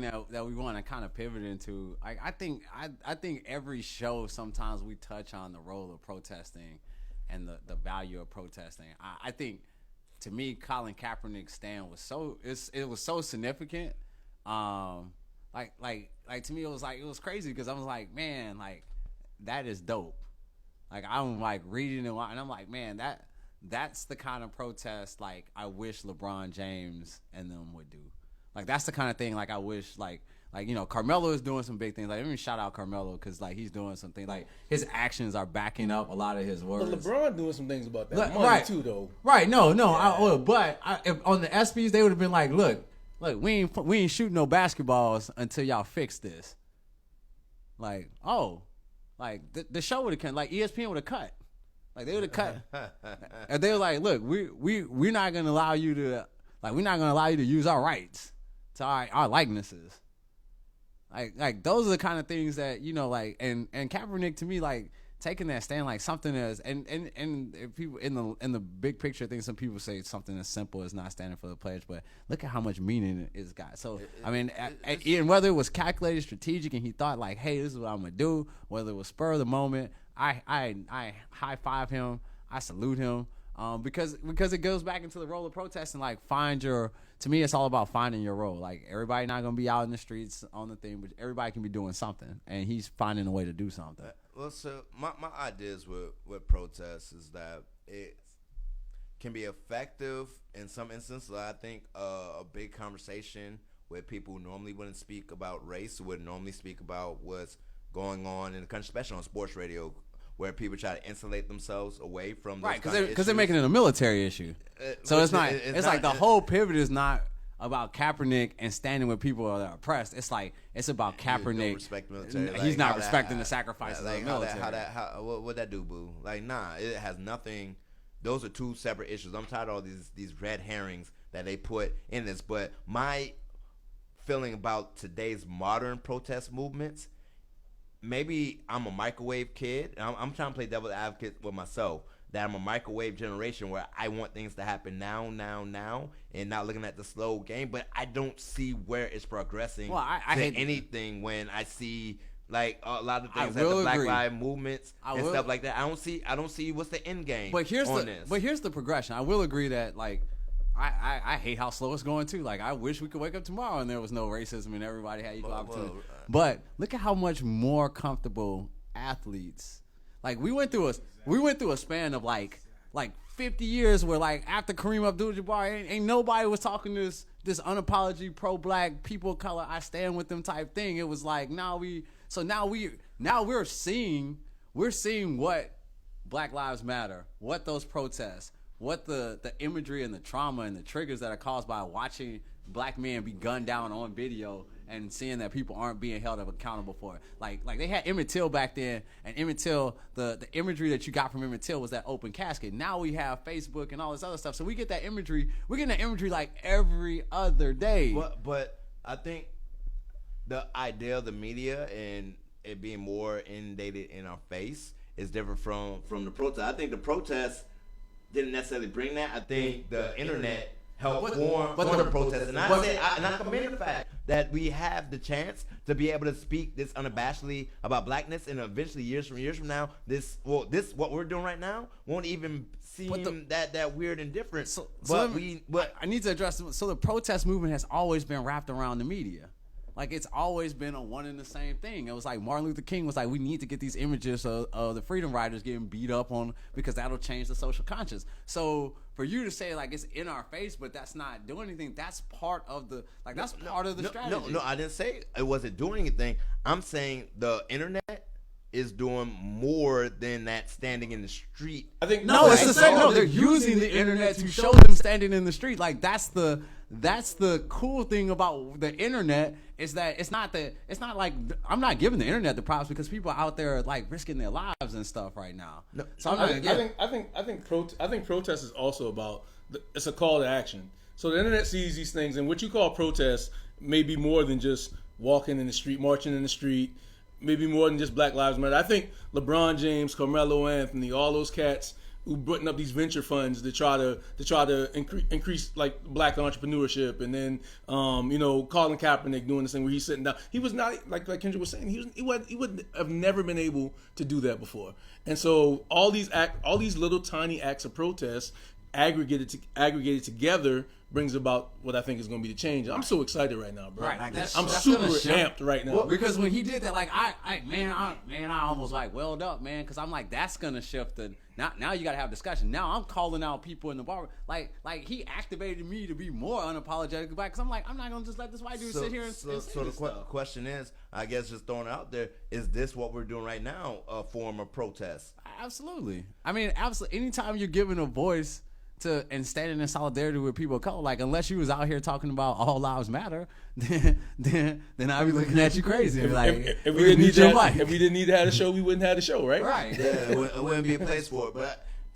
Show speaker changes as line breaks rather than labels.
that we want to kind of pivot into. I think every show sometimes we touch on the role of protesting and the value of protesting. I think to me, Colin Kaepernick's stand was it was so significant. Like to me, it was crazy because I was like, man, like that is dope. Like I'm like reading it and I'm like, man, that's the kind of protest like I wish LeBron James and them would do. Like that's the kind of thing like I wish like Carmelo is doing some big things. Like let me shout out Carmelo because like he's doing some things. Like his actions are backing up a lot of his words.
But LeBron doing some things about that money
right
too, though.
Right? No. Yeah. If on the ESPYs they would have been like, look, we ain't shooting no basketballs until y'all fix this. Like the show would have cut. Like ESPN would have cut. Like they would have cut. And they were like, look, we're not gonna allow you to use our rights to our likenesses. Like those are the kind of things that like and Kaepernick to me like taking that stand like something as and if people in the big picture, I think some people say something as simple as not standing for the pledge, but look at how much meaning it's got. So and whether it was calculated, strategic, and he thought like, hey, this is what I'm gonna do, whether it was spur of the moment, I high five him, I salute him. Because it goes back into the role of protesting. Like to me, it's all about finding your role. Like everybody not gonna be out in the streets on the thing, but everybody can be doing something, and he's finding a way to do something.
Well, so my ideas with protests is that it can be effective in some instances. I think a big conversation where people who normally wouldn't speak about race would normally speak about what's going on in the country, especially on sports radio, where people try to insulate themselves away from those
right, because they're making it a military issue. So it's not. It's like the whole pivot is not about Kaepernick and standing with people that are oppressed. It's like it's about Kaepernick.
Respect military.
He's not respecting the sacrifices of the military.
What that do, boo? Like, nah, it has nothing. Those are two separate issues. I'm tired of all these red herrings that they put in this. But my feeling about today's modern protest movements, maybe I'm a microwave kid. I'm trying to play devil's advocate with myself. That I'm a microwave generation where I want things to happen now, and not looking at the slow game. But I don't see where it's progressing
I
to
hate
anything when I see like a lot of things
I
like the
will
Black
agree.
Lives movements and stuff like that. I don't see what's the end game.
But here's
this.
the progression. I will agree that like I hate how slow it's going too. Like I wish we could wake up tomorrow and there was no racism and everybody had equal opportunity. But look at how much more comfortable athletes. Like we went through a span of like 50 years where like after Kareem Abdul-Jabbar ain't nobody was talking this unapologetic pro-black people of color I stand with them type thing. It was like now we're seeing what Black Lives Matter, what those protests, what the imagery and the trauma and the triggers that are caused by watching black men be gunned down on video and seeing that people aren't being held accountable for it. Like they had Emmett Till back then, and Emmett Till, the imagery that you got from Emmett Till was that open casket. Now we have Facebook and all this other stuff, so we get that imagery. We're getting that imagery like every other day.
But I think the idea of the media and it being more inundated in our face is different from the protest. I think the protest didn't necessarily bring that. I think the internet helped form the protest. And I commend the fact that we have the chance to be able to speak this unabashedly about blackness, and eventually years from now, this what we're doing right now won't even seem that weird and different.
I need to address. So the protest movement has always been wrapped around the media. Like it's always been a one and the same thing. It was like Martin Luther King was like, we need to get these images of the freedom riders getting beat up on because that'll change the social conscience. So for you to say like it's in our face, but that's not doing anything, that's part of the part of the strategy.
No, I didn't say it wasn't doing anything. I'm saying the internet is doing more than that standing in the street.
I think
it's the same. No, they're using the internet to show them standing in the street. Like that's the cool thing about the internet is that it's not like I'm not giving the internet the props because people out there like risking their lives and stuff right now.
No, so I think protest is also about it's a call to action. So the internet sees these things, and what you call protest may be more than just walking in the street, marching in the street. Maybe more than just Black Lives Matter. I think LeBron James, Carmelo Anthony, all those cats who putting up these venture funds to try to increase like black entrepreneurship, and then Colin Kaepernick doing this thing where he's sitting down. He was not like Kendra was saying. He would have never been able to do that before. And so all these little tiny acts of protest aggregated together brings about what I think is going to be the change. I'm so excited right now, bro.
Right.
I'm super amped right now.
Well, because when he did that, like I almost like welled up, man, because I'm like, that's gonna shift the. Now you gotta have discussion. Now I'm calling out people in the bar, like he activated me to be more unapologetic black. Because I'm like, I'm not gonna just let this white dude sit here and say this
the
stuff.
question is, I guess, just throwing it out there, is this what we're doing right now, a form of protest?
Absolutely. I mean, absolutely. Anytime you're giving a voice and standing in solidarity with people of color, like unless you was out here talking about all lives matter, then I'd be looking at you crazy.
If we didn't need to have a show, we wouldn't have a show, right?
Right.
Yeah, it wouldn't be a place for it. But